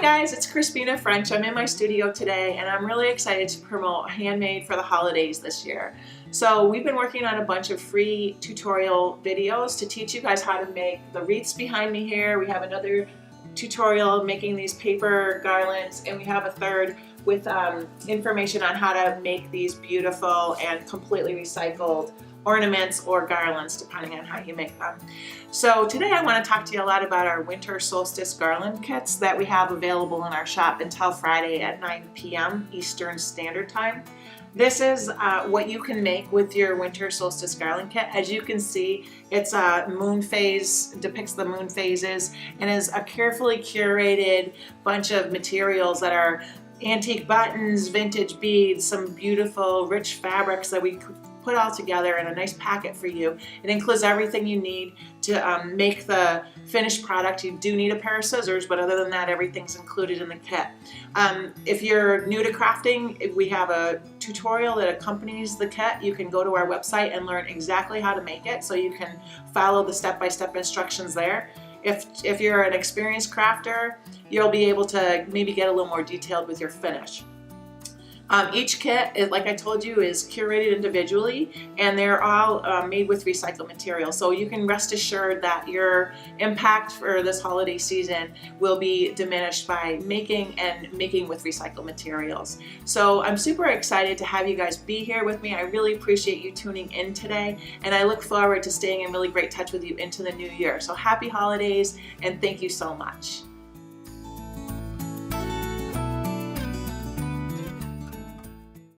guys, it's Crispina French. I'm in my studio today and I'm really excited to promote handmade for the holidays this year. So we've been working on a bunch of free tutorial videos to teach you guys how to make the wreaths behind me here. We have another tutorial making these paper garlands, and we have a third with information on how to make these beautiful and completely recycled ornaments or garlands, depending on how you make them. So today I want to talk to you a lot about our winter solstice garland kits that we have available in our shop until Friday at 9 p.m. Eastern Standard Time. This is what you can make with your winter solstice garland kit. As you can see, it's a moon phase, depicts the moon phases, and is a carefully curated bunch of materials that are antique buttons, vintage beads, some beautiful rich fabrics that we put all together in a nice packet for you. It includes everything you need to make the finished product. You do need a pair of scissors, but other than that, everything's included in the kit. If you're new to crafting, we have a tutorial that accompanies the kit. You can go to our website and learn exactly how to make it, so you can follow the step-by-step instructions there. If you're an experienced crafter, you'll be able to maybe get a little more detailed with your finish. Each kit, like I told you, is curated individually, and they're all made with recycled material. So you can rest assured that your impact for this holiday season will be diminished by making with recycled materials. So I'm super excited to have you guys be here with me. I really appreciate you tuning in today, and I look forward to staying in really great touch with you into the new year. So happy holidays, and thank you so much.